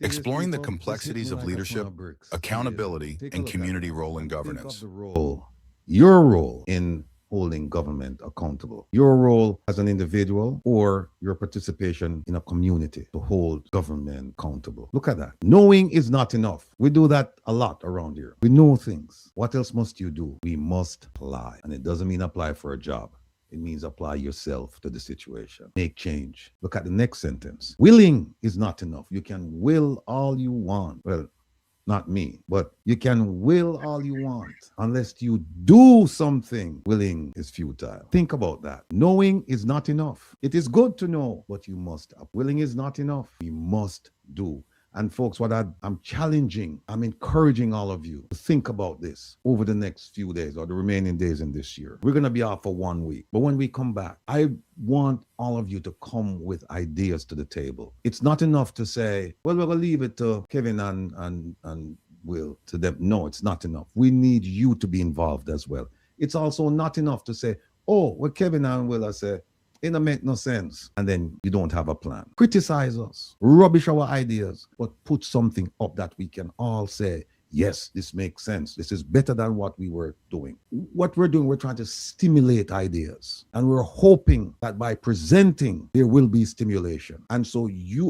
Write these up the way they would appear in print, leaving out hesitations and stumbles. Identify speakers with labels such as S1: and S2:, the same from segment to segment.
S1: Exploring the complexities of leadership, accountability, and community role in governance.
S2: Your role in holding government accountable, your role as an individual, or your participation in a community to hold government accountable. Look at that. Knowing is not enough. We do that a lot around here. We know things. What else must you do? We must apply. And it doesn't mean apply for a job. It means apply yourself to the situation. Make change. Look at the next sentence. Willing is not enough. You can will all you want. Well, not me, but you can will all you want. Unless you do something, willing is futile. Think about that. Knowing is not enough. It is good to know, but you must. Willing is not enough. We must do. And folks, what I'm challenging, I'm encouraging all of you to think about this over the next few days or the remaining days in this year. We're going to be off for 1 week. But when we come back, I want all of you to come with ideas to the table. It's not enough to say, well, we're going to leave it to Kevin and Will, to them. No, it's not enough. We need you to be involved as well. It's also not enough to say, oh, well, Kevin and Will, I say, it don't make no sense. And then you don't have a plan. Criticize us, rubbish our ideas, but put something up that we can all say, yes, this makes sense. This is better than what we were doing. What we're doing, we're trying to stimulate ideas. And we're hoping that by presenting, there will be stimulation. And so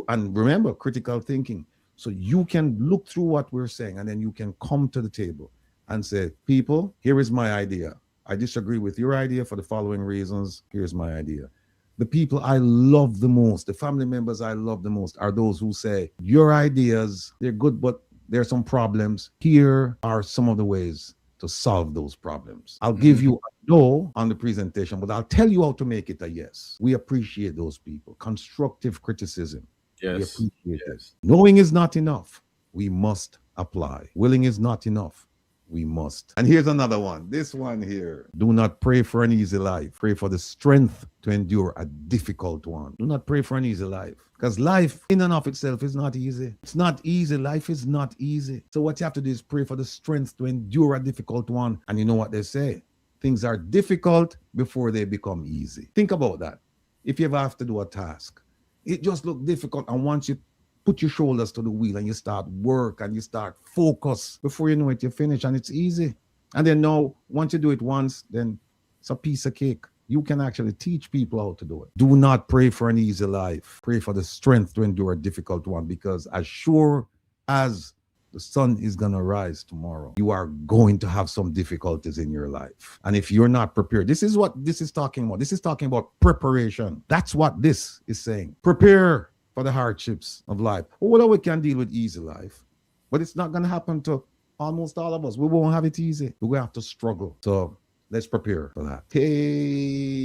S2: and remember, critical thinking. So you can look through what we're saying, and then you can come to the table and say, people, here is my idea. I disagree with your idea for the following reasons. Here's my idea. The people I love the most, the family members I love the most, are those who say, your ideas, they're good, but there are some problems. Here are some of the ways to solve those problems. I'll give you a no on the presentation, but I'll tell you how to make it a yes. We appreciate those people. Constructive criticism.
S3: Yes.
S2: We appreciate it. Knowing is not enough. We must apply. Willing is not enough. We must. And here's another one. This one here. Do not pray for an easy life. Pray for the strength to endure a difficult one. Do not pray for an easy life. Because life in and of itself is not easy. It's not easy. Life is not easy. So what you have to do is pray for the strength to endure a difficult one. And you know what they say? Things are difficult before they become easy. Think about that. If you ever have to do a task, it just looks difficult. And once you put your shoulders to the wheel and you start work and you start focus, before you know it, you finish and it's easy. And then now, once you do it once, then it's a piece of cake. You can actually teach people how to do it. Do not pray for an easy life. Pray for the strength to endure a difficult one, because as sure as the sun is going to rise tomorrow, you are going to have some difficulties in your life. And if you're not prepared, this is what this is talking about. This is talking about preparation. That's what this is saying. Prepare for the hardships of life. Well, we can deal with easy life, but it's not going to happen to almost all of us. We won't have it easy. We're going to have to struggle. So let's prepare for that. Hey,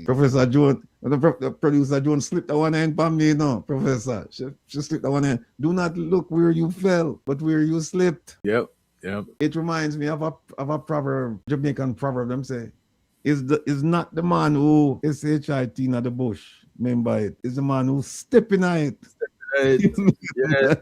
S2: Professor Jones, the producer Jones slipped the one end for me now, Professor. She slipped the one end. Do not look where you fell, but where you slipped.
S3: Yep.
S2: It reminds me of a proverb, Jamaican proverb. Them say, is not the man who is hit in the bush. Remember it. It's the man who step in it.
S3: Yes.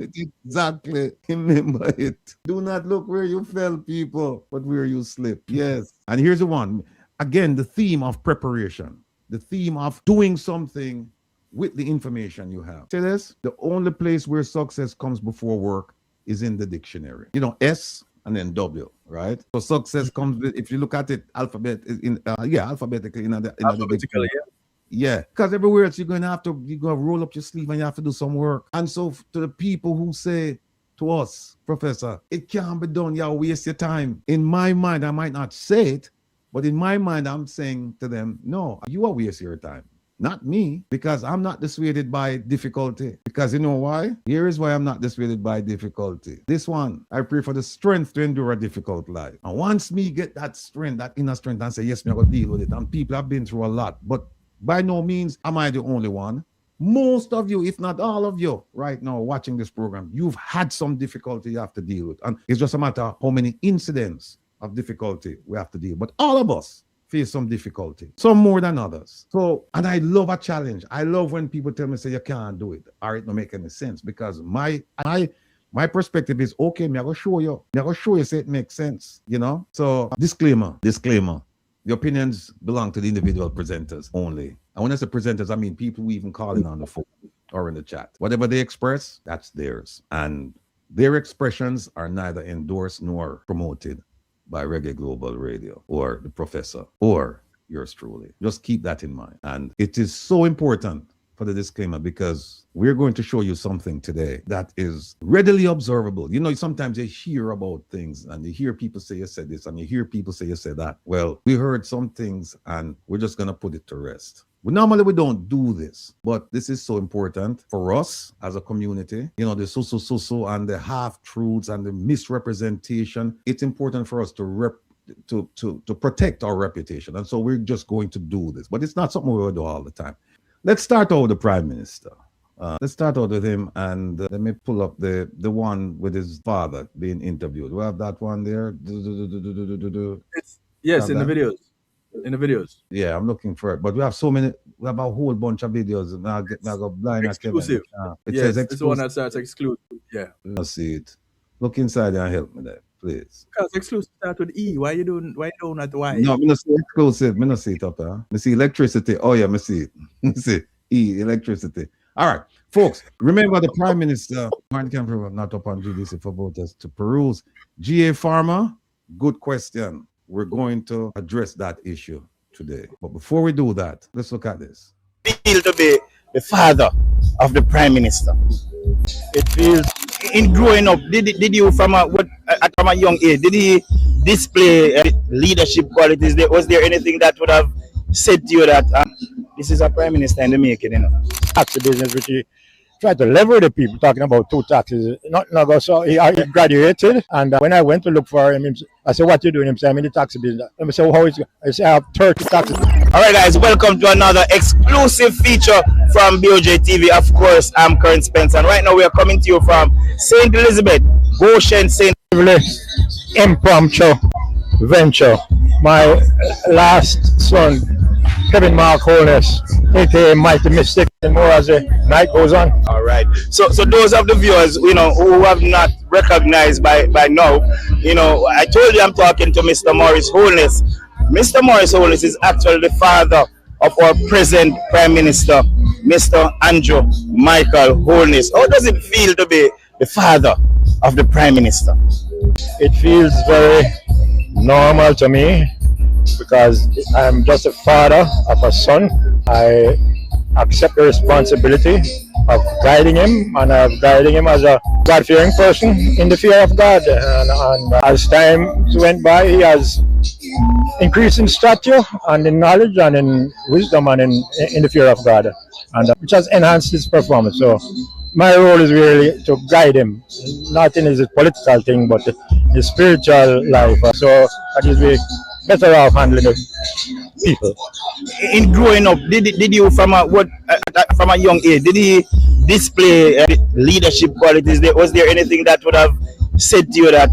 S2: Exactly. Remember it. Do not look where you fell, people, but where you slipped. Yes. And here's the one. Again, the theme of preparation. The theme of doing something with the information you have. See this? The only place where success comes before work is in the dictionary. You know, S and then W, right? So success comes with, if you look at it alphabetically in the dictionary. Yeah, because everywhere else you're gonna roll up your sleeve and you have to do some work. And so to the people who say to us, Professor, it can't be done, y'all waste your time. In my mind, I might not say it, but in my mind, I'm saying to them, no, you are wasting your time. Not me, because I'm not dissuaded by difficulty. Because you know why? Here is why I'm not dissuaded by difficulty. This one, I pray for the strength to endure a difficult life. And once me get that strength, that inner strength, and say, yes, me I got to deal with it. And people have been through a lot, but by no means am I the only one. Most of you, if not all of you, right now watching this program, you've had some difficulty you have to deal with. And it's just a matter of how many incidents of difficulty we have to deal with. But all of us face some difficulty, some more than others. So, and I love a challenge. I love when people tell me, say, you can't do it, or it don't make any sense, because my perspective is, okay, me I go show you. Me I go show you say it makes sense, you know? So, disclaimer. The opinions belong to the individual presenters only. And when I say presenters, I mean people who even calling on the phone. or in the chat. Whatever they express, that's theirs. And their expressions are neither endorsed nor promoted by Reggae Global Radio or the professor or yours truly. Just keep that in mind. And it is so important for the disclaimer because we're going to show you something today that is readily observable. You know, sometimes you hear about things and you hear people say you said this and you hear people say you said that. Well, we heard some things and we're just going to put it to rest. Normally we don't do this, but this is so important for us as a community. You know, the so and the half-truths and the misrepresentation. It's important for us to protect our reputation. And so we're just going to do this, but it's not something we will do all the time. Let's start out with the Prime Minister. Let's start out with him, and let me pull up the one with his father being interviewed. We have that one there.
S3: Yes, in the videos. In the videos.
S2: Yeah, I'm looking for it. But we have so many, we have a whole bunch of videos. And I'll go blind.
S3: Exclusive.
S2: It
S3: yes,
S2: says exclusive.
S3: it's the one that starts exclusive. Yeah.
S2: Let's see it. Look inside and help me there, please.
S3: Because exclusive start with E. Why you doing at Y?
S2: No, I'm not see exclusive. I'm not see it up there. I see electricity. Oh yeah, I see it. I see E, electricity. All right, folks, remember the Prime Minister, Martin Kemper, not up on GDC for voters to peruse. GA Pharma, good question. We're going to address that issue today. But before we do that, let's look at this.
S4: Feel to be the father of the Prime Minister. It feels, in growing up, did you from a young age, did he display leadership qualities? Was there anything that would have said to you that this is a Prime Minister in the making, you know?
S5: Taxi business, which he tried to lever the people, talking about 2 taxes. So he graduated, and when I went to look for him, I said, "What you doing?" He said, "I'm in the taxi business." I said, "Well, how is it?" I said, "I have 30 taxis."
S4: All right, guys, welcome to another exclusive feature from BOJ TV. Of course, I'm Current Spence, and right now we are coming to you from St. Elizabeth, Goshen, St.
S5: Impromptu venture. My last son, Kevin Mark Holness, aka Mighty Mystic, and more as the night goes on.
S4: All right. So those of the viewers, you know, who have not recognized by now, you know, I told you I'm talking to Mr. Maurice Holness. Mr. Maurice Holness is actually the father of our present Prime Minister, Mr. Andrew Michael Holness. How does it feel to be the father of the Prime Minister?
S5: It feels very normal to me because I'm just a father of a son. I accept the responsibility of guiding him, and I'm guiding him as a God-fearing person in the fear of God. And as time went by, he has increased in stature and in knowledge and in wisdom and in the fear of God, and which has enhanced his performance. So my role is really to guide him, not in his political thing, but his spiritual life. So that is we better off handling the people.
S4: In growing up, did you from a young age, did he display leadership qualities? Was there anything that would have said to you that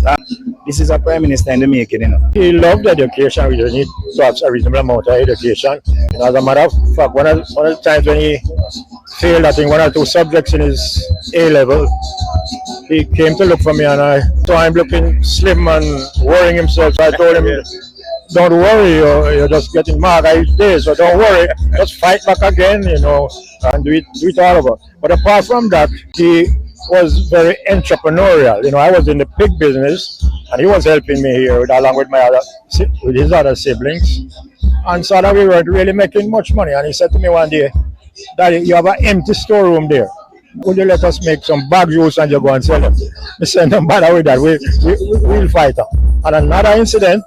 S4: this is a Prime Minister in the making, you know?
S5: He loved education. We just need to have a reasonable amount of education. And as a matter of fact, one of the times when he failed, I think 1 or 2 subjects in his A level, he came to look for me, and I saw him looking slim and worrying himself. So I told him, "Don't worry, you're just getting marked each day, so don't worry, just fight back again, you know, and do it all over." But apart from that, he was very entrepreneurial. You know, I was in the pig business, and he was helping me here along with his other siblings. And so that we weren't really making much money. And he said to me one day, "Daddy, you have an empty storeroom there. Would you let us make some bag juice and you go and sell them?" I said, "Don't bother with that. We'll fight her." And another incident,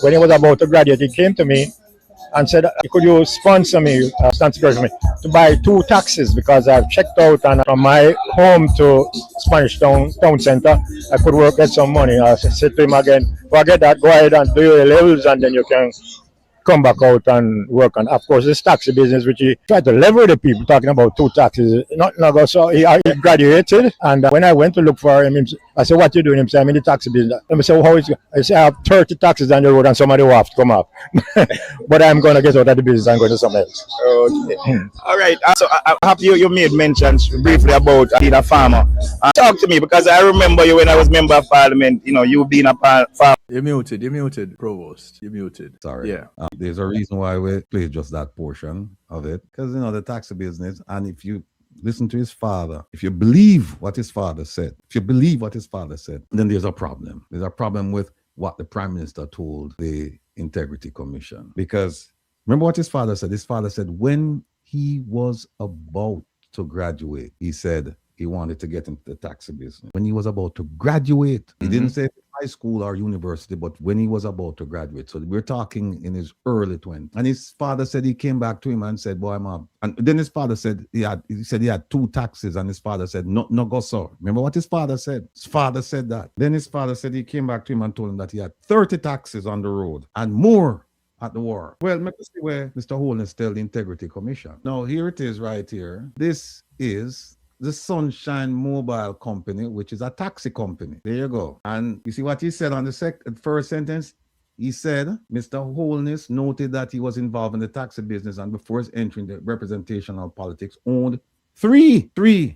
S5: when he was about to graduate, he came to me and said, "Could you sponsor me to buy 2 taxis, because I've checked out, and from my home to Spanish Town Center, I could get some money." I said to him again, "Forget that, go ahead and do your levels, and then you can come back out and work on." Of course, this taxi business, which he tried to lever the people, talking about 2 taxes. So he graduated, and when I went to look for him, I said, "What you doing?" He said, "I'm in the taxi business." I said, "Well, how is it?" I said, "I have 30 taxis on the road, and somebody will have to come up." But I'm going to get out of the business and go to something else.
S4: Okay. All right. So I have you made mentions briefly about being a farmer. Talk to me, because I remember you when I was member of parliament. You know, you being a farmer.
S3: You're muted, Provost. You're muted.
S2: Sorry.
S3: Yeah.
S2: There's a reason why we play just that portion of it, because, you know, the taxi business, and if you listen to his father, if you believe what his father said, then there's a problem. There's a problem with what the Prime Minister told the Integrity Commission. Because remember what his father said? His father said when he was about to graduate, he said he wanted to get into the taxi business. When he was about to graduate, he didn't say high school or university, but when he was about to graduate. So we're talking in his early 20s. And his father said he came back to him and said, boy, mom. And then his father said he had 2 taxis, and his father said, no go, sir. Remember what his father said? His father said that. Then his father said he came back to him and told him that he had 30 taxis on the road and more at the war. Well, let me see where Mr. Holness tell the Integrity Commission. Now, here it is right here. This is the Sunshine Mobile Company, which is a taxi company. There you go. And you see what he said on the first sentence? He said, Mr. Holness noted that he was involved in the taxi business and before his entry in the representational politics owned three,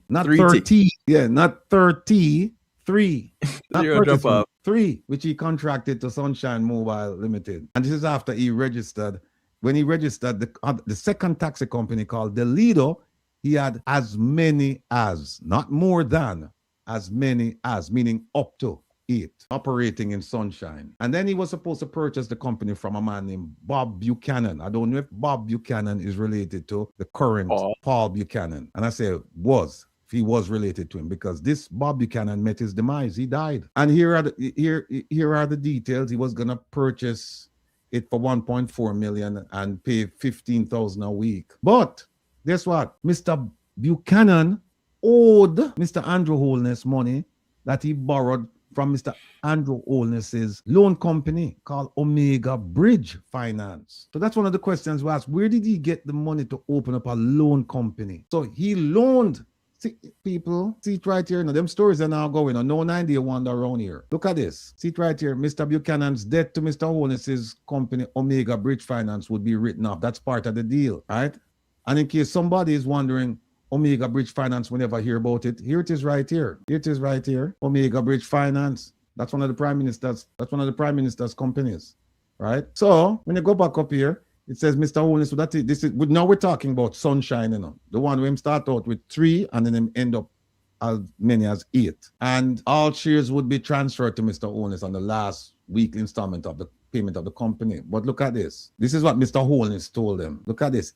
S2: not 30. Yeah, not 30. 3, not 30, 3, which he contracted to Sunshine Mobile Limited. And this is after he registered. When he registered the second taxi company called the Lido, he had as many as, not more than, as many as, meaning up to 8, operating in Sunshine. And then he was supposed to purchase the company from a man named Bob Buchanan. I don't know if Bob Buchanan is related to the current Paul Buchanan. And I say was. He was related to him, because this Bob Buchanan met his demise. He died. And here are the details. He was gonna purchase it for 1.4 million and pay 15,000 a week. But guess what? Mr. Buchanan owed Mr. Andrew Holness money that he borrowed from Mr. Andrew Holness's loan company called Omega Bridge Finance. So that's one of the questions we asked. Where did he get the money to open up a loan company? So he loaned. See, people, see it right here. Now, them stories are now going on. No 90 wonder around here. Look at this. See it right here. Mr. Buchanan's debt to Mr. Holness's company, Omega Bridge Finance, would be written off. That's part of the deal, right? And in case somebody is wondering, Omega Bridge Finance, we never hear about it. Here it is right here. Here it is right here. Omega Bridge Finance. That's one of the Prime Minister's companies, right? So when you go back up here, it says Mr. Holness, so that this is now we're talking about Sunshine, you know, the one where him start out with 3 and then him end up as many as 8. And all shares would be transferred to Mr. Holness on the last weekly installment of the payment of the company. But look at this. This is what Mr. Holness told them. Look at this.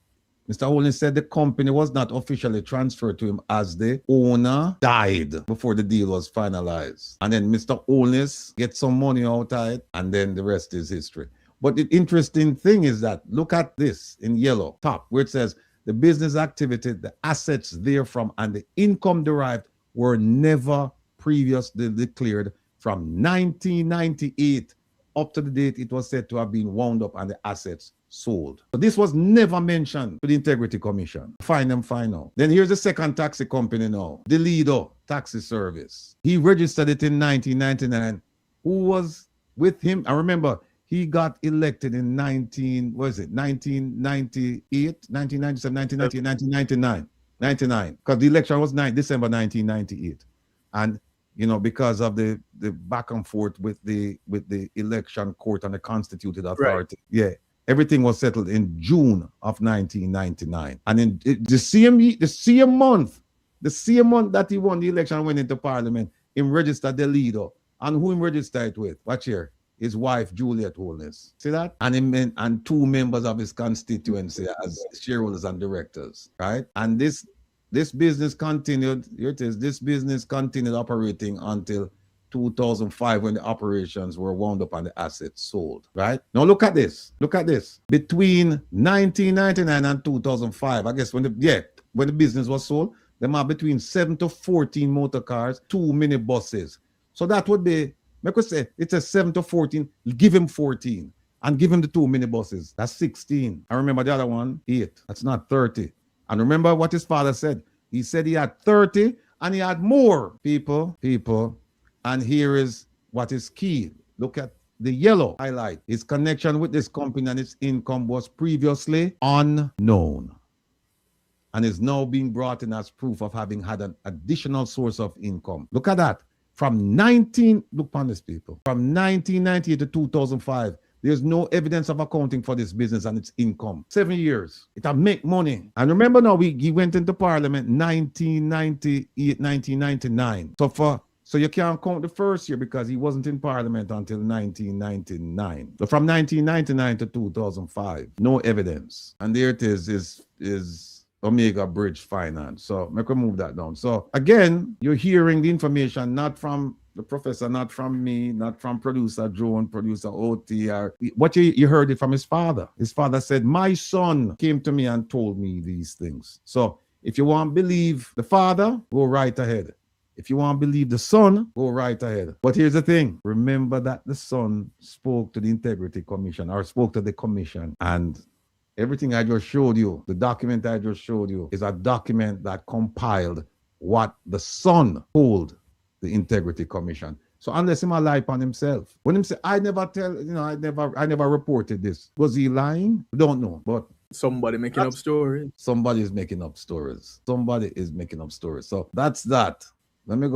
S2: Mr. Holness said the company was not officially transferred to him as the owner died before the deal was finalized. And then Mr. Holness gets some money out of it, and then the rest is history. But the interesting thing is that, look at this in yellow, top, where it says the business activity, the assets therefrom, and the income derived were never previously declared from 1998 up to the date it was said to have been wound up and the assets sold. So this was never mentioned to the Integrity Commission. Find them, find out. Then here's the second taxi company now, the Lido Taxi Service. He registered it in 1999. Who was with him? I remember, he got elected in 1998, 1997, 1999, because the election was December 1998. And, you know, because of the back and forth with the election court and the constituted authority, yeah, everything was settled in June of 1999. And in the same month that he won the election and went into parliament, he registered the Lido. And who he registered it with? Watch here. His wife, Juliet Holness. See that? And 2 members of his constituency as shareholders and directors, right? And this business continued, here it is, this business continued operating until 2005 when the operations were wound up and the assets sold, right? Now look at this. Look at this. Between 1999 and 2005, I guess when the business was sold, there are between 7 to 14 motor cars, 2 minibuses. So that would be, I could say it's a 7 to 14, give him 14 and give him the 2 minibuses. That's 16. I remember the other one, 8. That's not 30. And remember what his father said. He said he had 30 and he had more. People. And here is what is key. Look at the yellow highlight. His connection with this company and its income was previously unknown and is now being brought in as proof of having had an additional source of income. Look at that. From 1998 to 2005, There's no evidence of accounting for this business and its income. 7 years. It'll make money. And remember now, he went into Parliament 1998, 1999. So you can't count the first year because he wasn't in Parliament until 1999. So from 1999 to 2005, no evidence. And there it is Omega Bridge Finance. So make we move that down. So again, you're hearing the information not from the professor, not from me, not from producer Joan, producer OT, or what you heard it from his father. His father said, my son came to me and told me these things. So if you want to believe the father, go right ahead. If you want to believe the son, go right ahead. But here's the thing. Remember that the son spoke to the Integrity Commission or spoke to the commission, and everything I just showed you, the document I just showed you, is a document that compiled what the son told the Integrity Commission. So unless he might lie upon himself. When him say, I never reported this. Was he lying? We don't know. But
S3: somebody making up stories.
S2: Somebody is making up stories. Somebody is making up stories. So that's that. Let me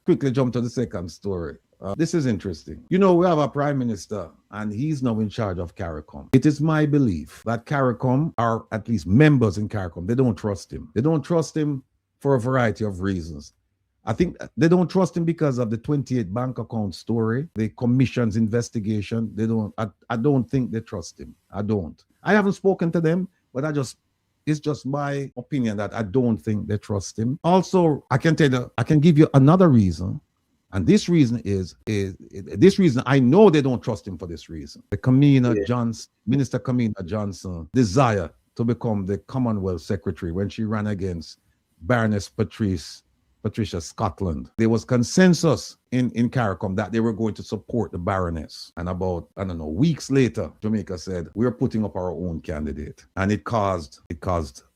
S2: quickly jump to the second story. This is interesting. You know, we have a prime minister and he's now in charge of CARICOM. It is my belief that CARICOM, or at least members in CARICOM, they don't trust him. They don't trust him for a variety of reasons. I think they don't trust him because of the 28 bank account story, the commission's investigation. I don't think they trust him. I don't. I haven't spoken to them, but it's just my opinion that I don't think they trust him. Also, I can give you another reason. And this reason is I know they don't trust him for this reason. Minister Kamina Johnson desire to become the Commonwealth Secretary when she ran against Baroness Patricia Scotland. There was consensus in CARICOM that they were going to support the Baroness. And about, weeks later, Jamaica said, we're putting up our own candidate. And it caused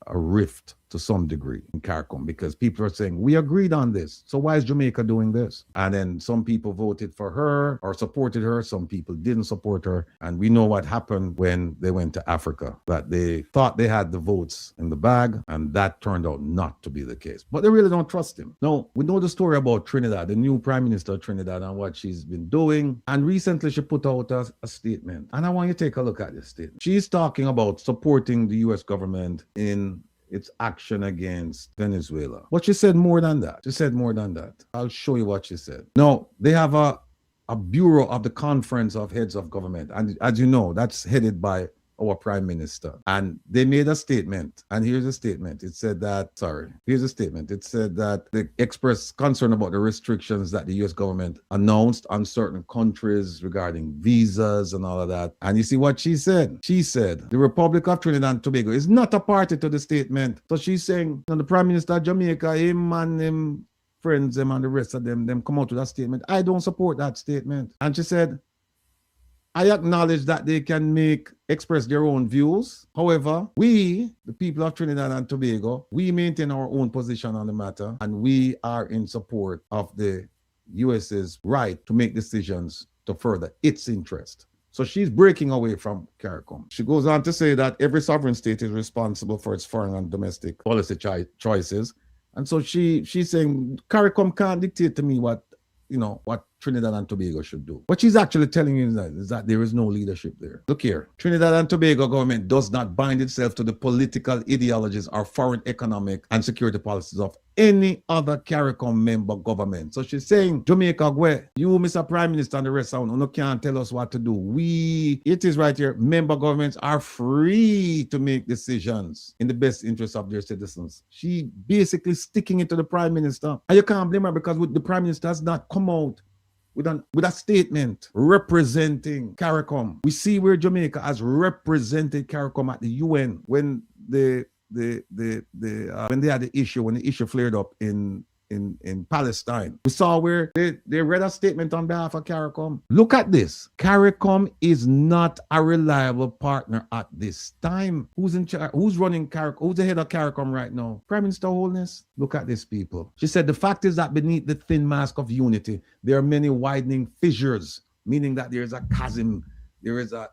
S2: a rift to some degree in CARICOM because people are saying, we agreed on this. So why is Jamaica doing this? And then some people voted for her or supported her. Some people didn't support her. And we know what happened when they went to Africa, that they thought they had the votes in the bag. And that turned out not to be the case. But they really don't trust him. Now, we know the story about Trinidad, the new Prime Minister of Trinidad, and what she's been doing. And recently she put out a statement. And I want you to take a look at this statement. She's talking about supporting the U.S. government in its action against Venezuela. But she said more than that. I'll show you what she said. Now, they have a bureau of the Conference of Heads of Government. And as you know, that's headed by our Prime Minister. And they made a statement. And here's a statement. It said that they expressed concern about the restrictions that the U.S. government announced on certain countries regarding visas and all of that. And you see what she said? She said, the Republic of Trinidad and Tobago is not a party to the statement. So she's saying, the Prime Minister of Jamaica, him and him friends, them and the rest of them come out with that statement. I don't support that statement. And she said, I acknowledge that they can express their own views. However, we, the people of Trinidad and Tobago, we maintain our own position on the matter, and we are in support of the US's right to make decisions to further its interest. So she's breaking away from CARICOM. She goes on to say that every sovereign state is responsible for its foreign and domestic policy choices. And so she's saying CARICOM can't dictate to me what Trinidad and Tobago should do. What she's actually telling you is that there is no leadership there. Look here, Trinidad and Tobago government does not bind itself to the political ideologies or foreign economic and security policies of any other CARICOM member government. So she's saying, Jamaica, where you, Mr. Prime Minister, and the rest of them can't tell us what to do. It is right here, member governments are free to make decisions in the best interest of their citizens. She basically sticking it to the Prime Minister. And you can't blame her because the Prime Minister has not come out with a statement representing CARICOM. We see where Jamaica has represented CARICOM at the UN when when the issue flared up in Palestine. We saw where they read a statement on behalf of CARICOM. Look at this. CARICOM is not a reliable partner at this time. Who's in charge? Who's running CARICOM? Who's the head of CARICOM right now? Prime Minister Holness. Look at this, people. She said, the fact is that beneath the thin mask of unity, there are many widening fissures, meaning that there is a chasm. There is a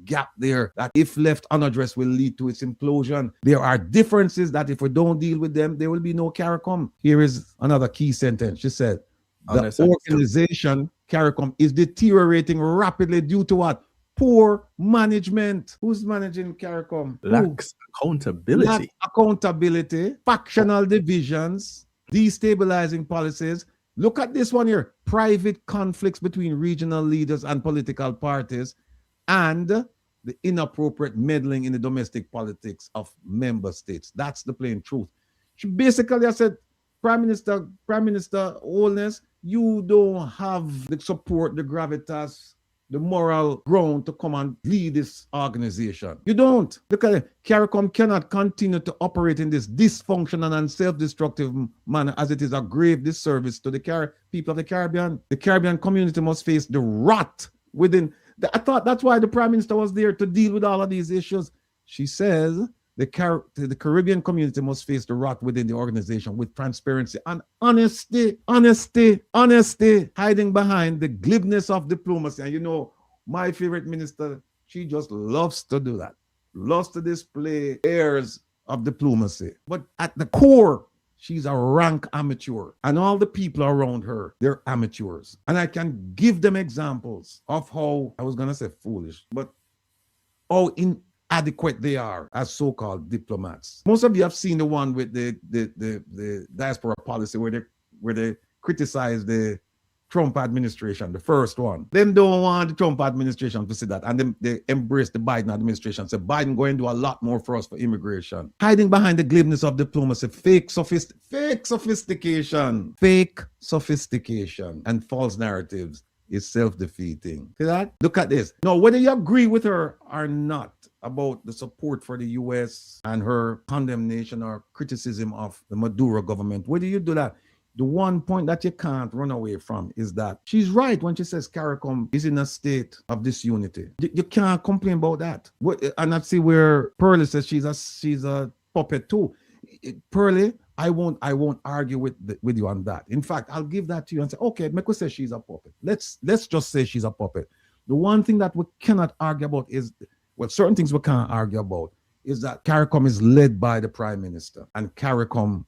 S2: gap there that if left unaddressed will lead to its implosion. There are differences that if we don't deal with them, there will be no CARICOM. Here is another key sentence. She said, the organization CARICOM is deteriorating rapidly due to what? poor management. Who's managing CARICOM? Who?
S3: Lacks accountability.
S2: Lack accountability, factional divisions, destabilizing policies. Look at this one here. Private conflicts between regional leaders and political parties, and the inappropriate meddling in the domestic politics of member states. That's the plain truth. She basically, I said, Prime Minister Holness, you don't have the support, the gravitas, the moral ground to come and lead this organization. You don't. Look at it. CARICOM cannot continue to operate in this dysfunctional and self-destructive manner, as it is a grave disservice to the people of the Caribbean. The Caribbean community must face the rot within. I thought that's why the Prime Minister was there, to deal with all of these issues. She says the Caribbean community must face the rot within the organization with transparency and honesty, hiding behind the glibness of diplomacy. And you know, my favorite minister, she just loves to do that, loves to display airs of diplomacy. But at the core, she's a rank amateur, and all the people around her, they're amateurs. And I can give them examples of how, I was gonna say foolish, but how inadequate they are as so-called diplomats. Most of you have seen the one with the diaspora policy where they criticize the Trump administration, the first one. Them don't want the Trump administration to see that, and they embrace the Biden administration. Say Biden going to do a lot more for us for immigration. Hiding behind the glibness of diplomacy, fake sophistication, and false narratives is self-defeating. See that? Look at this. Now, whether you agree with her or not about the support for the U.S. and her condemnation or criticism of the Maduro government, whether you do that, the one point that you can't run away from is that she's right when she says CARICOM is in a state of disunity. You can't complain about that. And I see where Pearlie says she's a puppet too. Pearlie, I won't argue with you on that. In fact, I'll give that to you and say, okay, make us say she's a puppet. Let's just say she's a puppet. The one thing that we cannot argue about is, well, certain things we can't argue about is that CARICOM is led by the Prime Minister, and CARICOM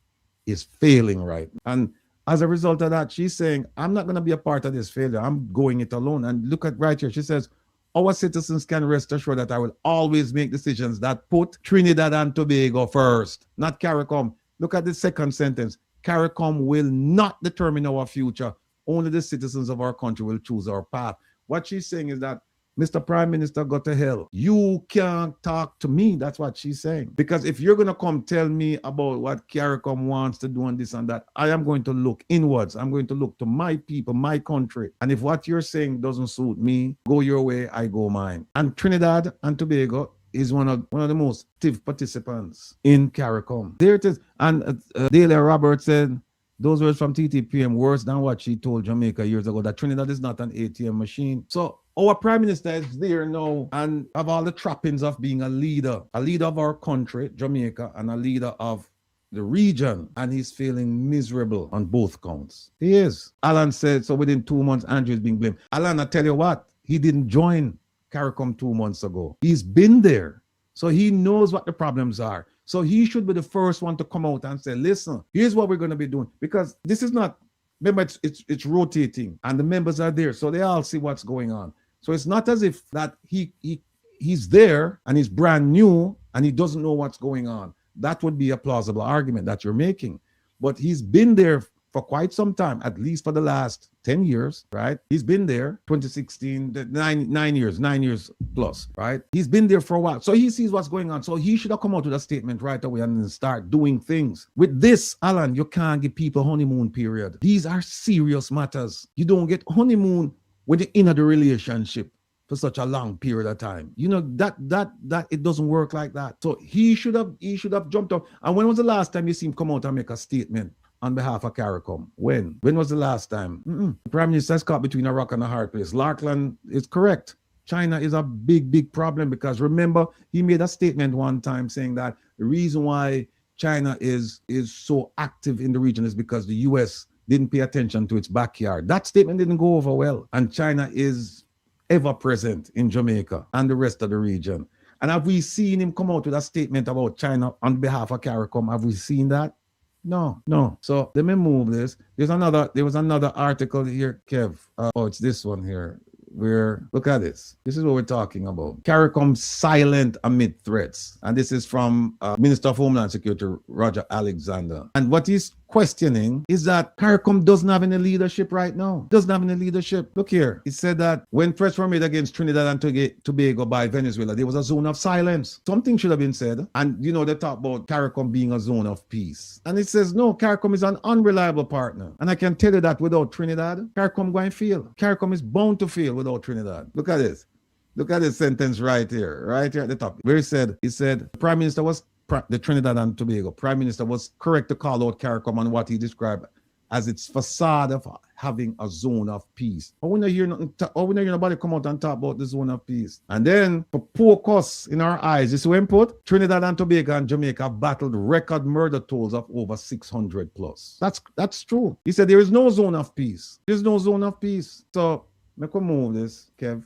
S2: is failing right. And as a result of that, she's saying, I'm not going to be a part of this failure. I'm going it alone. And look at right here. She says, our citizens can rest assured that I will always make decisions that put Trinidad and Tobago first, not CARICOM. Look at the second sentence. CARICOM will not determine our future. Only the citizens of our country will choose our path. What she's saying is that, Mr. Prime Minister, go to hell. You can't talk to me. That's what she's saying. Because if you're going to come tell me about what CARICOM wants to do and this and that, I am going to look inwards. I'm going to look to my people, my country. And if what you're saying doesn't suit me, go your way, I go mine. And Trinidad and Tobago is one of the most active participants in CARICOM. There it is. And Delia Roberts said, those words from TTPM worse than what she told Jamaica years ago, that Trinidad is not an ATM machine. So our Prime Minister is there now and have all the trappings of being a leader of our country, Jamaica, and a leader of the region, and he's feeling miserable on both counts. He is. Alan said, so within 2 months, Andrew is being blamed. Alan, I tell you what, he didn't join CARICOM 2 months ago. He's been there, so he knows what the problems are. So he should be the first one to come out and say, listen, here's what we're going to be doing. Because this is not, remember, it's rotating, and the members are there, so they all see what's going on. So it's not as if that he's there and he's brand new and he doesn't know what's going on. That would be a plausible argument that you're making. But he's been there for quite some time, at least for the last 10 years, right? He's been there, 2016, 9 years plus, right? He's been there for a while. So he sees what's going on. So he should have come out with a statement right away and then start doing things. With this, Alan, you can't give people honeymoon period. These are serious matters. You don't get honeymoon when you're in the relationship for such a long period of time. You know, that it doesn't work like that. So he should have jumped up. And when was the last time you see him come out and make a statement on behalf of CARICOM? When was the last time? The Prime Minister is caught between a rock and a hard place. Larkland is correct. China is a big problem, because remember, he made a statement one time saying that the reason why China is so active in the region is because the US didn't pay attention to its backyard. That statement didn't go over well. And China is ever present in Jamaica and the rest of the region. And have we seen him come out with a statement about China on behalf of CARICOM? Have we seen that? No. So let me move this. There was another article here, Kev. It's this one here. look at this. This is what we're talking about. CARICOM silent amid threats. And this is from Minister of Homeland Security, Roger Alexander. And what he's questioning is that CARICOM doesn't have any leadership right now. Doesn't have any leadership. Look here. He said that when threats were made against Trinidad and Tobago by Venezuela, there was a zone of silence. Something should have been said. And, you know, they talk about CARICOM being a zone of peace. And it says, no, CARICOM is an unreliable partner. And I can tell you that without Trinidad, CARICOM going to fail. CARICOM is bound to fail without Trinidad. Look at this. Look at this sentence right here at the top. Where he said, the Prime Minister was the Trinidad and Tobago Prime Minister was correct to call out CARICOM on what he described as its facade of having a zone of peace. I want to hear nobody come out and talk about the zone of peace. And then, for poke us in our eyes, this is what input. Trinidad and Tobago and Jamaica have battled record murder tolls of over 600 plus. That's true. He said there is no zone of peace. There's no zone of peace. So, make a move this, Kev.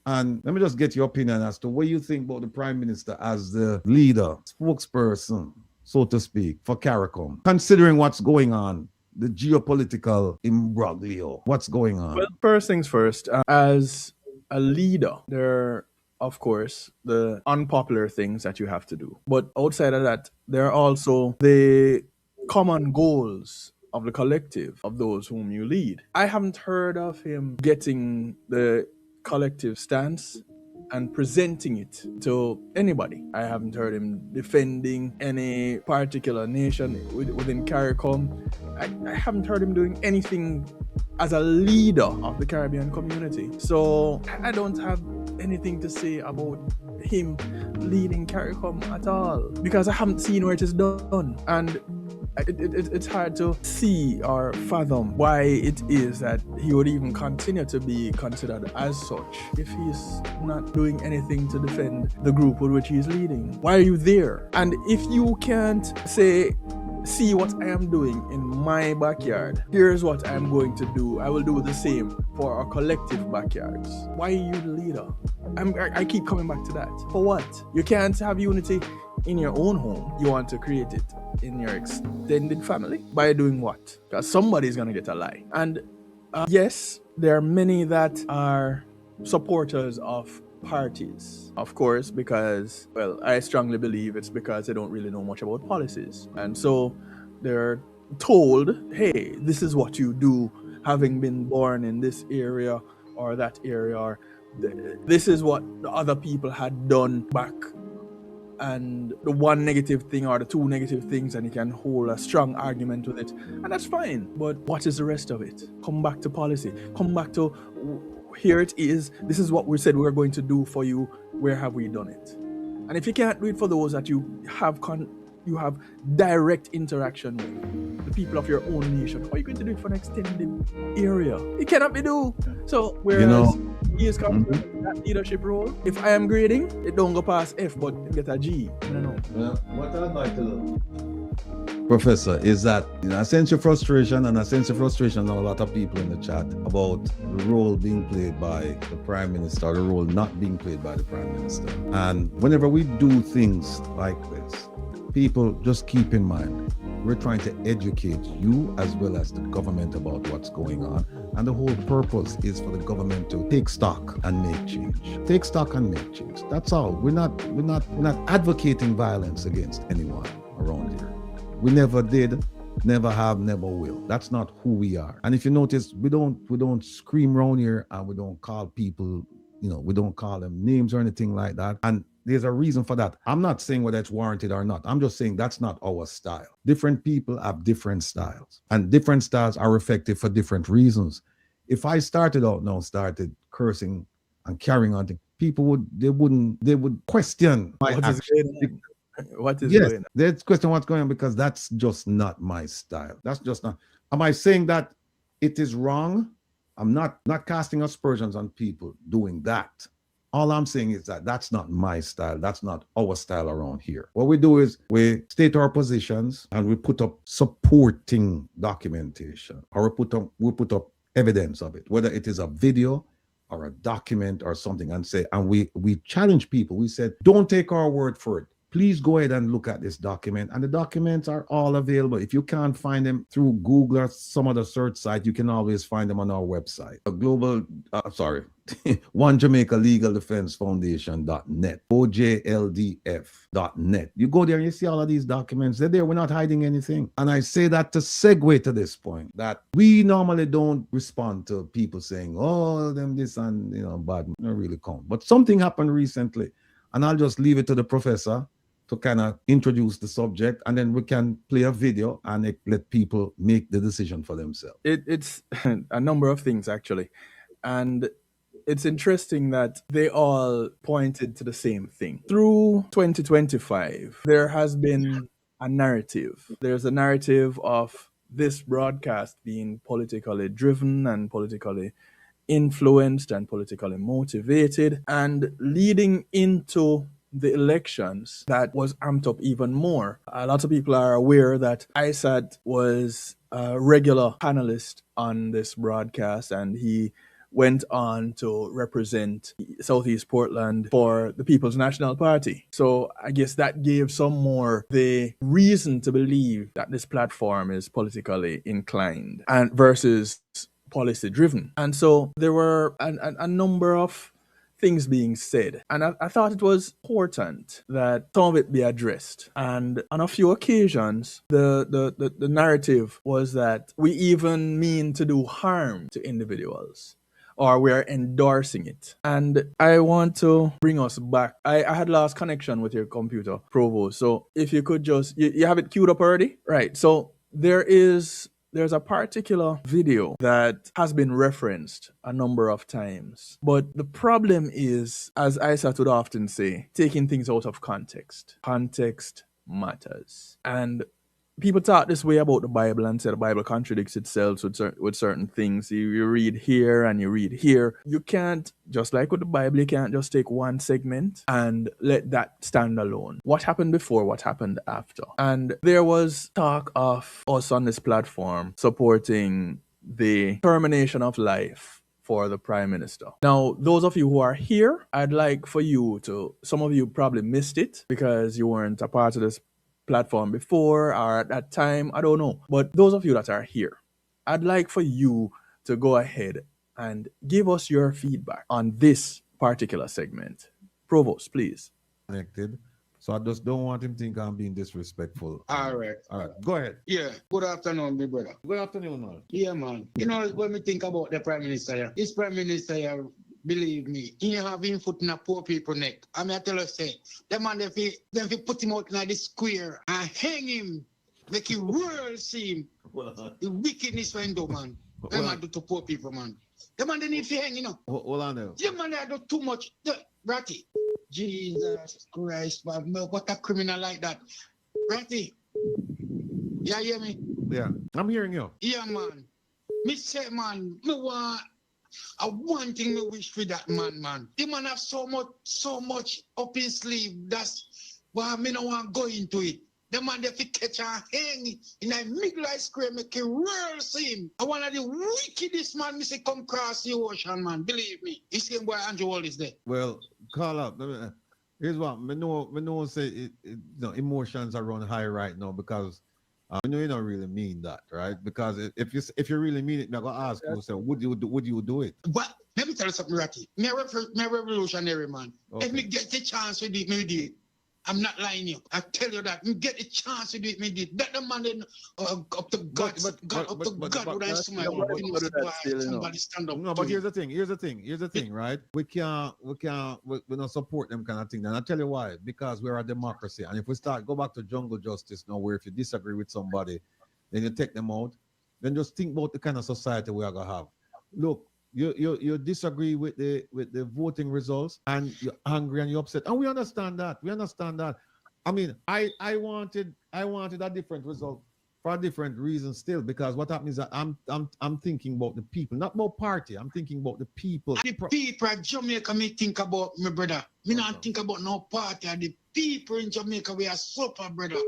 S2: And let me just get your opinion as to what you think about the Prime Minister as the leader, spokesperson, so to speak, for CARICOM, considering what's going on, the geopolitical imbroglio, what's going on.
S3: Well, first things first, as a leader, there are, of course, the unpopular things that you have to do. But outside of that, there are also the common goals of the collective of those whom you lead. I haven't heard of him getting the collective stance and presenting it to anybody. I haven't heard him defending any particular nation within CARICOM. I haven't heard him doing anything as a leader of the Caribbean community. So I don't have anything to say about him leading CARICOM at all, because I haven't seen where it is done. And it's hard to see or fathom why it is that he would even continue to be considered as such if he's not doing anything to defend the group with which he's leading. Why are you there? And if you can't see what I am doing in my backyard, here's what I'm going to do. I will do the same for our collective backyards. Why are you the leader? I keep coming back to that. For what? You can't have unity in your own home. You want to create it in your extended family? By doing what? Because somebody's going to get a lie. And yes, there are many that are supporters of parties, of course, because, well, I strongly believe it's because they don't really know much about policies. And so they're told, hey, this is what you do, having been born in this area or that area, or this is what the other people had done back, and the one negative thing or the two negative things, and you can hold a strong argument with it, and that's fine. But what is the rest of it? Come back to policy. Come back to, here it is. This is what we said we're going to do for you. Where have we done it? And if you can't do it for those that you have direct interaction with, the people of your own nation, how are you going to do it for an extended area? It cannot be done. So whereas he is coming that leadership role, if I am grading, it don't go past F, but it get a G. I don't know.
S2: Well, what I'd like to know, Professor, is that I sense your frustration, and I sense your frustration on a lot of people in the chat about the role being played by the Prime Minister, or the role not being played by the Prime Minister. And whenever we do things like this, people just keep in mind, we're trying to educate you as well as the government about what's going on. And the whole purpose is for the government to take stock and make change. Take stock and make change. That's all. We're not advocating violence against anyone around here. We never did, never have, never will. That's not who we are. And if you notice, we don't scream around here, and we don't call people, we don't call them names or anything like that. And there's a reason for that. I'm not saying whether it's warranted or not. I'm just saying that's not our style. Different people have different styles, and different styles are effective for different reasons. If I started cursing and carrying on, people would question my action.
S3: What is going on?
S2: They'd question what's going on, because that's just not my style. That's just not. Am I saying that it is wrong? I'm not casting aspersions on people doing that. All I'm saying is that that's not my style. That's not our style around here. What we do is we state our positions, and we put up supporting documentation, or we put up evidence of it, whether it is a video or a document or something, and we challenge people. We said, don't take our word for it. please go ahead and look at this document. And the documents are all available. If you can't find them through Google or some other search site, you can always find them on our website. One Jamaica Legal Defense Foundation.net, OJLDF.net. You go there and you see all of these documents. They're there. We're not hiding anything. And I say that to segue to this point, that we normally don't respond to people saying, oh, them this and, bad. Not really count. But something happened recently. And I'll just leave it to the professor to kind of introduce the subject, and then we can play a video and let people make the decision for themselves.
S3: It's a number of things, actually. And it's interesting that they all pointed to the same thing. Through 2025, there has been a narrative. There's a narrative of this broadcast being politically driven and politically influenced and politically motivated, and leading into the elections that was amped up even more. A lot of people are aware that ISAT was a regular panelist on this broadcast, and he went on to represent Southeast Portland for the People's National Party. So I guess that gave some more the reason to believe that this platform is politically inclined and versus policy driven. And so there were a number of things being said. And I thought it was important that some of it be addressed. And on a few occasions, the narrative was that we even mean to do harm to individuals, or we are endorsing it. And I want to bring us back. I had lost connection with your computer, Provost. So if you could just, you have it queued up already? Right. So there's a particular video that has been referenced a number of times. But the problem is, as ISAT would often say, taking things out of context. Context matters. And people talk this way about the Bible and say the Bible contradicts itself with certain things. You read here and you read here. You can't, just like with the Bible, you can't just take one segment and let that stand alone. What happened before, what happened after? And there was talk of us on this platform supporting the termination of life for the Prime Minister. Now, those of you who are here, I'd like for you to, some of you probably missed it because you weren't a part of this platform before or at that time, I don't know. But those of you that are here, I'd like for you to go ahead and give us your feedback on this particular segment. Provost, please.
S2: Connected. So I just don't want him to think I'm being disrespectful.
S6: All right.
S2: Go ahead.
S6: Yeah. Good afternoon, my brother.
S2: Good afternoon, man.
S6: Yeah, man. When we think about the Prime Minister, this Prime Minister, believe me, he have him foot in a poor people neck. I mean, I tell you, say, the man, if he put him out in the square and hang him, make him world see him. The wickedness when do, man. The man do to poor people, man. The man, they need to hang,
S2: Hold on now.
S6: The man, they do too much. Ratty. Jesus Christ, man. What a criminal like that. Ratty. Yeah, hear me?
S2: Yeah, I'm hearing you.
S6: Yeah, man. Me say, man, one thing me wish for that man. The man have so much up his sleeve. That's why me no want to go into it. The man they fi catch and hang in a midlife square, make a world see him. I one of the wickedest man me say come cross the ocean, man. Believe me. He same boy Andrew Wall is there.
S2: Well, call up. Here's what me know say emotions are running high right now because you don't really mean that, right? Because if you really mean it, I'm gonna ask you, so would you do it?
S6: But let me tell you something, Ratty. Me a revolutionary man. Okay. If me get the chance to do it, me do it. I'm not lying you. I tell you that. Me get the chance to do it, me do it. That the man then up to God, would I smile. Somebody stand up.
S2: No, but here's the thing, right? We not support them kind of thing. And I'll tell you why. Because we're a democracy. And if we go back to jungle justice now, where if you disagree with somebody, then you take them out, then just think about the kind of society we are gonna have. Look, you disagree with the voting results and you're angry and you're upset. And we understand that. I mean, I wanted a different result for a different reason still, because what happens is that I'm thinking about the people, not about party. I'm thinking about the people.
S6: The people in Jamaica, me think about my brother. Me not think about no party. The people in Jamaica, we are super, brother.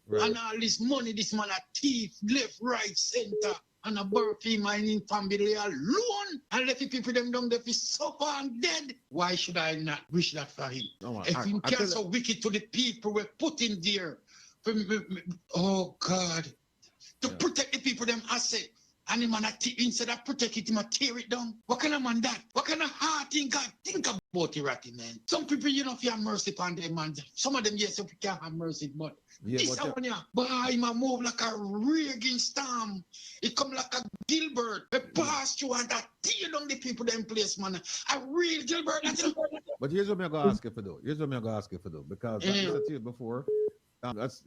S6: Right. And all this money, this man a thief, left, right, center. and a borrow my family alone and let the people them down there fi suffer and dead. Why should I not wish that for him?
S2: No,
S6: If he can't so wicked to the people we're put in there. Oh God. To protect the people them asset. And the man instead of protect it, he might tear it down. What kind of man that? What kind of heart thing God? Think about it, Ratty, man. Some people, you know, if you have mercy upon them, man. Some of them, yes, you can't have mercy, but this one, yeah. But he might move like a raging storm. It come like a Gilbert. It pass through and that tear down the people them place, man. A real Gilbert.
S2: But here's what I'm going to ask you for, though. Because I said to you before, that's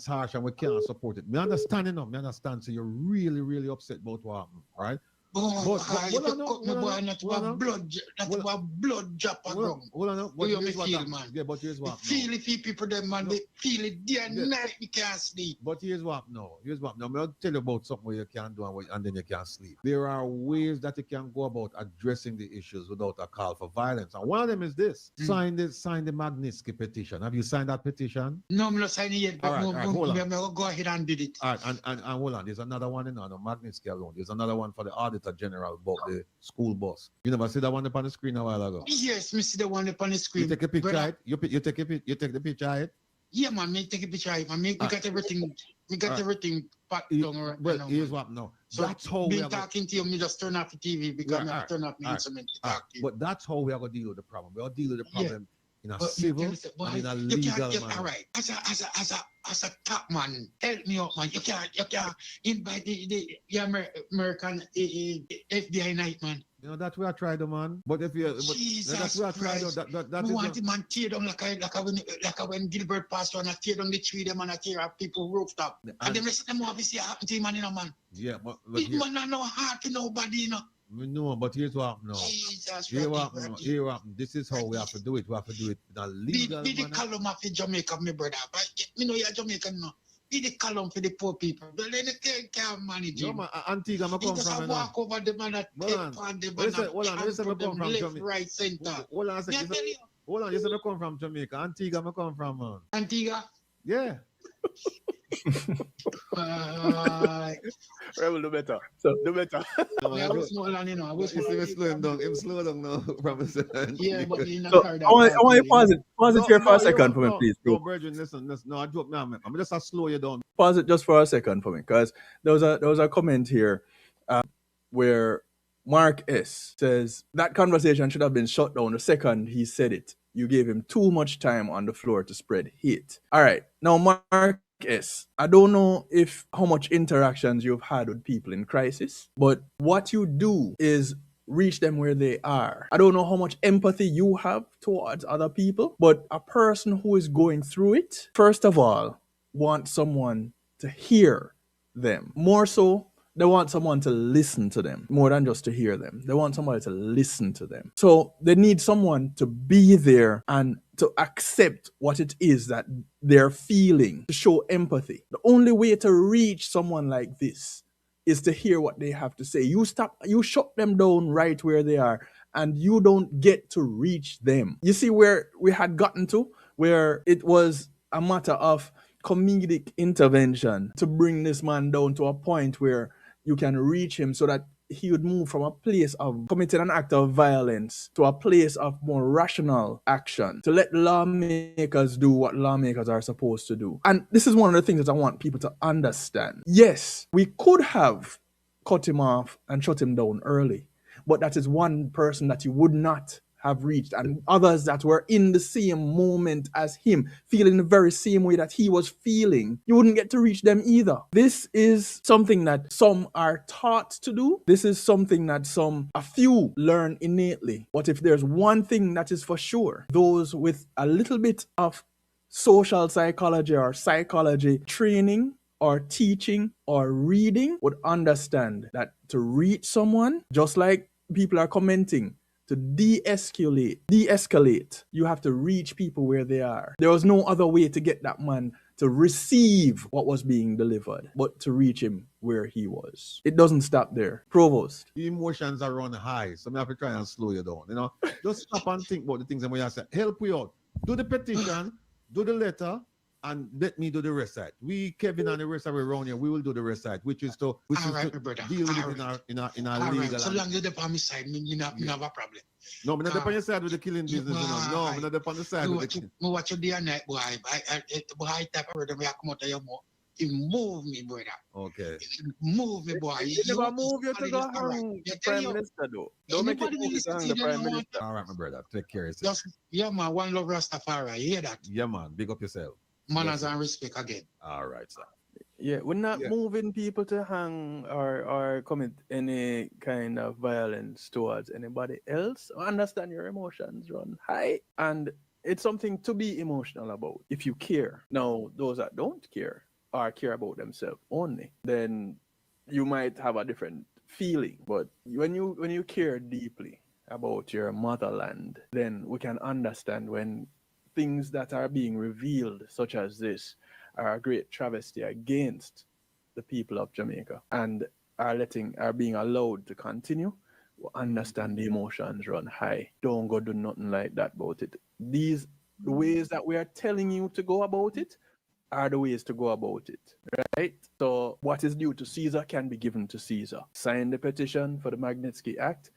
S2: harsh and we can't support it. Me understand enough. Me understand. So you're really, really upset about what happened, right?
S6: Blood drop around.
S2: Hold on.
S6: What you feel, man?
S2: Yeah, but here's what.
S6: Feel it, people them, man. They feel it day and night. We can't sleep.
S2: But here's what. No. I'll tell you about something where you can do and then you can't sleep. There are ways that you can go about addressing the issues without a call for violence. And one of them is this: sign the Magnitsky petition. Have you signed that petition?
S6: No, I'm not signing it yet. But go ahead and do it.
S2: All right, and hold on. There's another one in Magnitsky alone. There's another one for the Auditor General about the school bus. You never see that one up on the screen a while ago?
S6: Yes, me see the one up on the screen.
S2: You take a picture of it? You take the picture of it?
S6: Yeah, man, me take a picture of it. We got everything. We got everything packed down right now.
S2: Well, here's what now.
S6: So
S2: that's how we are
S6: talking to you. Me just turn off the TV because I turn off my instrument to talk to you.
S2: But that's how we are going to deal with the problem. We are dealing with the problem in a civil and in a legal manner.
S6: All right, as a top man, help me out, man. You can't invite the American FBI night, man.
S2: You know that we are trying, man. But if you,
S6: Jesus
S2: that we are trying, that
S6: we want the man tear down like when Gilbert passed on, tear down the tree, them and tear up people rooftop, and them rest of them obviously happen to him, man, you know, man.
S2: Yeah, but
S6: man, not no heart to nobody, you know.
S2: No, but here's what no. Here what this is how we have to do it. We have to do it in a legal manner.
S6: Be the column of Jamaica, my brother. But you know you're Jamaican now. Be the column for the poor people. But then they can't manage it.
S2: No, man, Antigua, I come from.
S6: Walk over them and take on them and left, right, center.
S2: Hold on a second. Hold on, you said I come from Jamaica. Antigua, I come from, man.
S6: Antigua?
S2: Yeah.
S3: Rebel, do better. So do better.
S6: I was slow down,
S2: Him slow down now, Professor.
S6: Yeah, but you're not
S3: so, I want you pause it here for a second for me, please.
S2: No, Brethren, listen. No, I joke now, man. I'm just slow you down.
S3: Pause it just for a second for me, because there was a comment here where Mark S says that conversation should have been shut down the second he said it. You gave him too much time on the floor to spread hate. All right, now Mark S, I don't know how much interactions you've had with people in crisis, but what you do is reach them where they are. I don't know how much empathy you have towards other people, but a person who is going through it, first of all, wants someone to hear them. More so, they want someone to listen to them more than just to hear them. They want somebody to listen to them. So they need someone to be there and to accept what it is that they're feeling, to show empathy. The only way to reach someone like this is to hear what they have to say. You shut them down right where they are, and you don't get to reach them. You see where we had gotten to, where it was a matter of comedic intervention to bring this man down to a point where you can reach him so that he would move from a place of committing an act of violence to a place of more rational action, to let lawmakers do what lawmakers are supposed to do. And this is one of the things that I want people to understand. Yes, we could have cut him off and shut him down early, but that is one person that you would not have reached, and others that were in the same moment as him, feeling the very same way that he was feeling, you wouldn't get to reach them either. This is something that some are taught to do. This is something that a few learn innately. But if there's one thing that is for sure, those with a little bit of social psychology or psychology training or teaching or reading would understand that to reach someone, just like people are commenting, to de-escalate, you have to reach people where they are. There was no other way to get that man to receive what was being delivered, but to reach him where he was. It doesn't stop there. Provost.
S2: The emotions are run high, so I have to try and slow you down. You know, just stop and think about the things that we have said. Help you out. Do the petition, do the letter, and let me do the rest side. We, Kevin and the rest of around here, we will do the rest side, which is to
S6: All right, my brother.
S2: deal with
S6: All
S2: it
S6: right.
S2: in a
S6: All
S2: legal.
S6: right. So long you're on my side, you have a problem.
S2: No, I'm not on your side with the killing business. No, I'm not on the side with the killing.
S6: Me watch you day and night, boy. Boy, type of brother, me come out of your mouth. You move me, brother.
S2: Okay.
S6: Move me, boy.
S3: You never move you to go hang the Prime Minister, though. Don't make it easy to hang the Prime Minister.
S2: All right, my brother. Take care of yourself.
S6: Just, yeah, man. One love Rastafari. You hear that?
S2: Yeah, man. Big up yourself.
S6: Manners and respect again.
S2: All right, sir.
S3: Yeah, we're not moving people to hang or commit any kind of violence towards anybody else. Understand your emotions run high, and it's something to be emotional about if you care. Now, those that don't care or care about themselves only, then you might have a different feeling. But when you care deeply about your motherland, then we can understand when things that are being revealed, such as this, are a great travesty against the people of Jamaica and are being allowed to continue. We understand the emotions run high. Don't go do nothing like that about it. The ways that we are telling you to go about it are the ways to go about it, right? So what is due to Caesar can be given to Caesar. Sign the petition for the Magnitsky Act,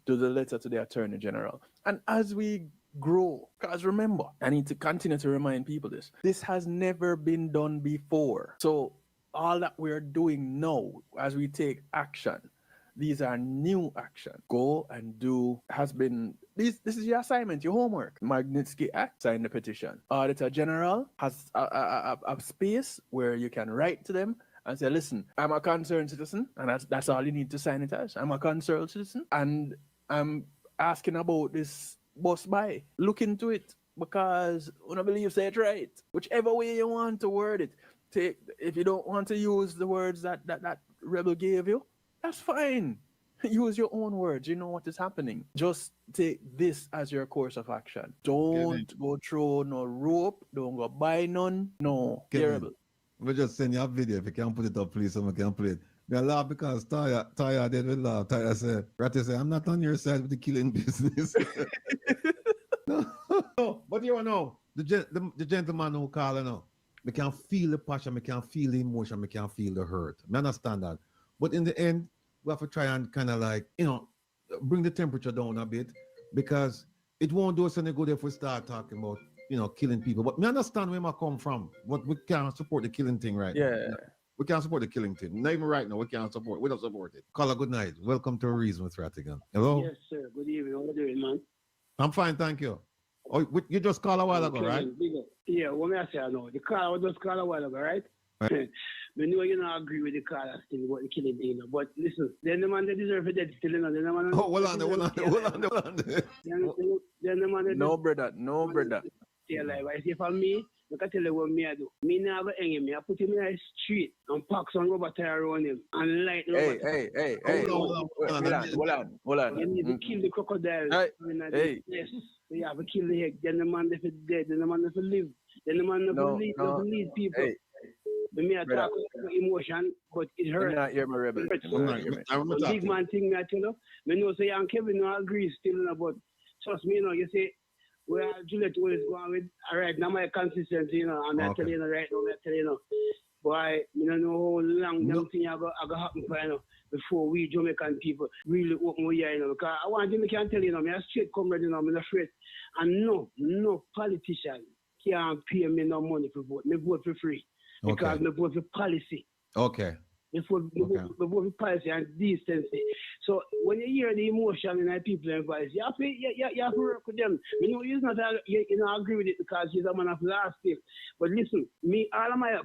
S3: do the letter to the Attorney General. And as we grow, because remember, I need to continue to remind people this has never been done before. So all that we're doing now as we take action, these are new action. Go and do this is your assignment, your homework. Magnitsky Act, sign the petition. Auditor General has a space where you can write to them and say, listen, I'm a concerned citizen, and that's all you need to sign it as. I'm a concerned citizen, and I'm asking about this bus buy. Look into it, because I don't believe say it right. Whichever way you want to word it. If you don't want to use the words that Rebel gave you, that's fine. Use your own words. You know what is happening. Just take this as your course of action. Don't go throw no rope. Don't go buy none. No. Terrible.
S2: We'll just send you a video. If you can put it up, please, someone can play it. We laugh because Taya did with laugh. Taya said, Ratty said, I'm not on your side with the killing business. No, but you know, the gentleman who called, you know, we can feel the passion, we can feel the emotion, we can feel the hurt. I understand that. But in the end, we have to try and kind of like, you know, bring the temperature down a bit, because it won't do us any good if we start talking about, you know, killing people. But we understand where I come from. But we can't support the killing thing right now.
S3: Yeah.
S2: We can't support the killing thing. Not even right now. We don't support it. Caller, good night. Welcome to Reason with Rattigan. Hello?
S7: Yes, sir. Good evening. How are you doing, man?
S2: I'm fine, thank you. Oh, you just called a while ago, right?
S7: Yeah, what may I say? I know. The caller just called a while ago, right? We know you don't agree with the caller still about the killing thing, but listen, then the man that deserve a death still, you know. Then the man.
S2: Oh, hold on.
S7: Then the man.
S3: No, brother.
S7: Stay alive. I say for me, look at tell you what me I do. Me never hang him. I put him in the street and pack some rubber tire around him and light rubber tire.
S3: Hey. Hold on.
S7: You need to kill the crocodile.
S3: Hey.
S7: Yes. So you have to kill the heck. Then the man if it's dead. Then the man if it live. Then the man if lead people.
S3: Hey.
S7: Me talk about emotion, but it hurts.
S3: I'm not here, my rebel.
S7: The big man thing I tell you. Me know say and Kevin no agree still, but trust me, you know, you say where Juliet always going with, all right, now my consistency, you know, and I tell you right now, I tell you, boy, you don't know how long them thing I go happen for, you know, before we Jamaican people really open our ear, you know, because I want them to tell you, I'm a straight comrade, you know, I'm not afraid. And no politician can pay me no money for vote. Me vote for free. Because me vote for policy.
S2: Okay.
S7: Me vote for policy and decency. So when you hear the emotion in our people and voice, you have to work with them. You know, you're not you know agree with it because he's a man of last still. But listen, me all of my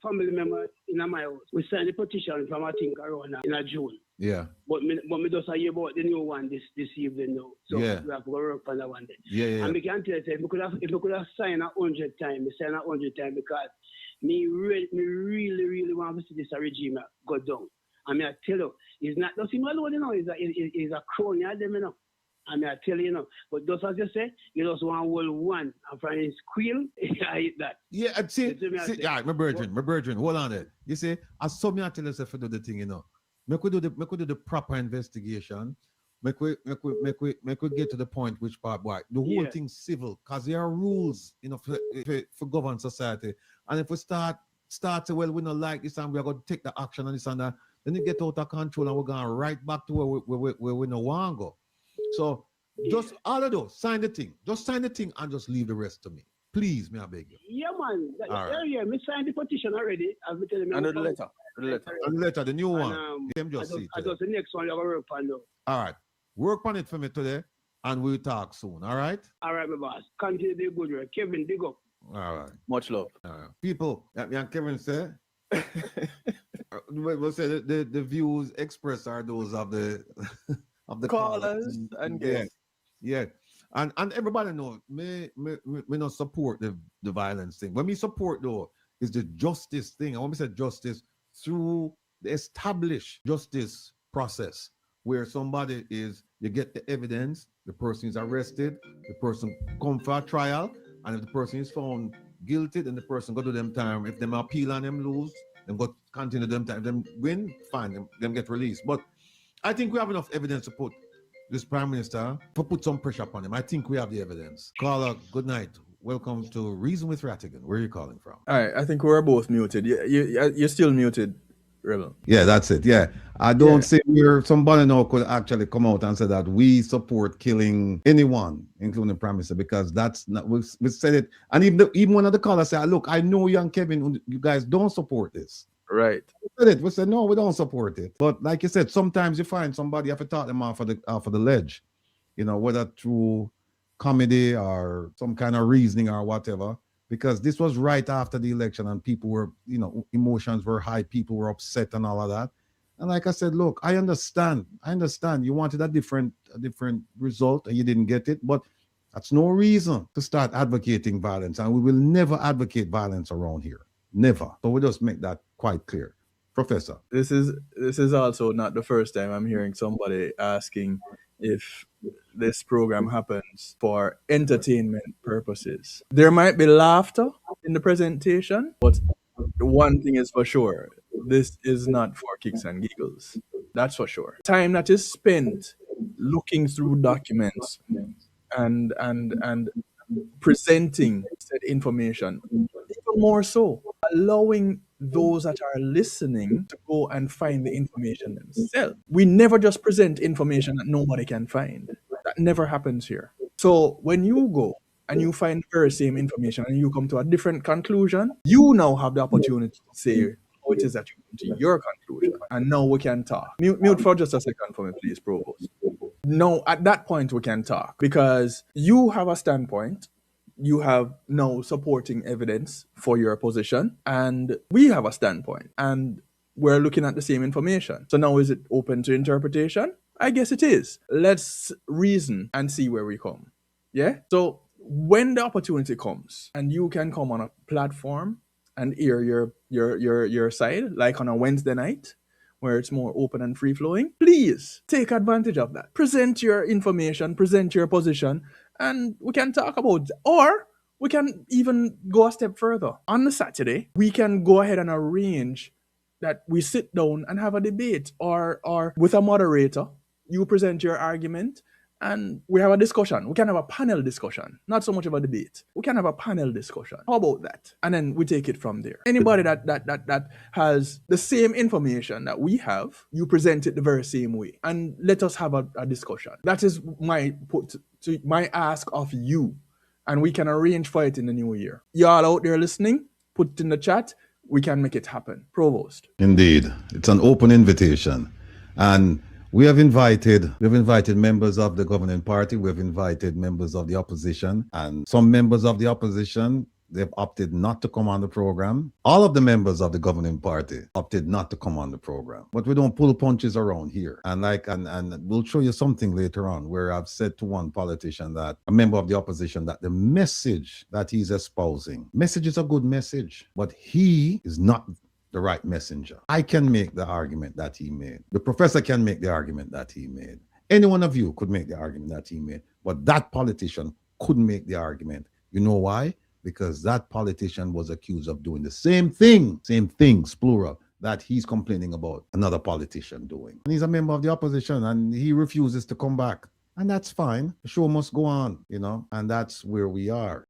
S7: family members in my house, we signed the petition from I think around in June.
S2: Yeah.
S7: But me just hear about the new one this evening now. So we have to work on that one day.
S2: Yeah.
S7: And we can tell you, if we could have signed 100 times, we signed 100 times because me really want to see this regime go down. I mean, I tell you, it's not just him alone, you know, it's a crony of them, you know. I mean, I tell you, you know. But just as you say, you just want hold one, and from his squeal, I hit that.
S2: Yeah, I see, my virgin, hold on there. You see, I saw me tell yourself to do the thing, you know. Me could do the proper investigation, make we get to the point which part why the whole thing civil, because there are rules, for governed society. And if we start to, well, we don't like this and we're going to take the action on this and that, then it get out of control and we're going right back to where we don't want to go. So just all of those, sign the thing. Just sign the thing and just leave the rest to me. Please, may I beg you?
S7: Yeah, man.
S2: Right.
S7: Me signed the petition already. I've been telling me.
S3: And the letter.
S2: The letter, the new one.
S7: I just the next one you have to work on now.
S2: All right. Work on it for me today and we'll talk soon. All right?
S7: All right, my boss. Continue the good work. Kevin, big up.
S2: All right.
S3: Much love.
S2: People, and Kevin said, we'll say the views expressed are those of the
S3: callers and guests.
S2: Yeah. And everybody knows me not support the violence thing. When we support though is the justice thing. And when we say justice, through the established justice process where somebody you get the evidence, the person is arrested, the person come for a trial, and if the person is found guilty, then the person go to them time. If them appeal and them lose, then go continue them time. Them win, fine, them get released. But I think we have enough evidence to put this Prime Minister, to put some pressure upon him. I think we have the evidence. Caller, good night. Welcome to Reason with Rattigan. Where are you calling from?
S3: All right, I think we're both muted. You're still muted, Rebel.
S2: Yeah, that's it. Yeah. I don't see where somebody now could actually come out and say that we support killing anyone, including the Prime Minister, because that's not, we said it. And even one of the callers said, look, I know you and Kevin, you guys don't support this.
S3: Right.
S2: We said, no, we don't support it. But like you said, sometimes you find somebody, you have to talk them off of the ledge, whether through comedy or some kind of reasoning or whatever, because this was right after the election and people were, emotions were high, people were upset and all of that. And like I said, look, I understand. You wanted a different result and you didn't get it, but that's no reason to start advocating violence. And we will never advocate violence around here. Never. So we just make that quite clear. Professor.
S3: This is also not the first time I'm hearing somebody asking if this program happens for entertainment purposes. There might be laughter in the presentation, but one thing is for sure, this is not for kicks and giggles. That's for sure. Time that is spent looking through documents and presenting said information, even more so, allowing those that are listening to go and find the information themselves. We never just present information that nobody can find. That never happens here. So when you go and you find the very same information and you come to a different conclusion, you now have the opportunity to say how it is that you come to your conclusion. And now we can talk. Mute for just a second for me, please, Provost. No, at that point we can talk because you have a standpoint. You have no supporting evidence for your position, and we have a standpoint, and we're looking at the same information. So now is it open to interpretation? I guess it is. Let's reason and see where we come. Yeah? So when the opportunity comes and you can come on a platform and hear your side, like on a Wednesday night, where it's more open and free-flowing, please take advantage of that. Present your information, present your position, and we can talk about it. Or we can even go a step further. On the Saturday, we can go ahead and arrange that we sit down and have a debate, or with a moderator, you present your argument, and we have a discussion. We can have a panel discussion, not so much of a debate. We can have a panel discussion. How about that? And then we take it from there. Anybody that has the same information that we have, you present it the very same way, and let us have a discussion. That is my ask of you, and we can arrange for it in the new year. Y'all out there listening, put it in the chat. We can make it happen. Provost.
S2: Indeed, it's an open invitation, and we have invited members of the governing party. We have invited members of the opposition, and some members of the opposition, they've opted not to come on the program. All of the members of the governing party opted not to come on the program. But we don't pull punches around here. And we'll show you something later on where I've said to one politician, that a member of the opposition, that the message that he's espousing, message is a good message, but he is not the right messenger. I can make the argument that he made. The professor can make the argument that he made. Any one of you could make the argument that he made, but that politician couldn't make the argument. You know why? Because that politician was accused of doing the same things, plural, that he's complaining about another politician doing. And he's a member of the opposition and he refuses to come back. And that's fine. The show must go on, and that's where we are.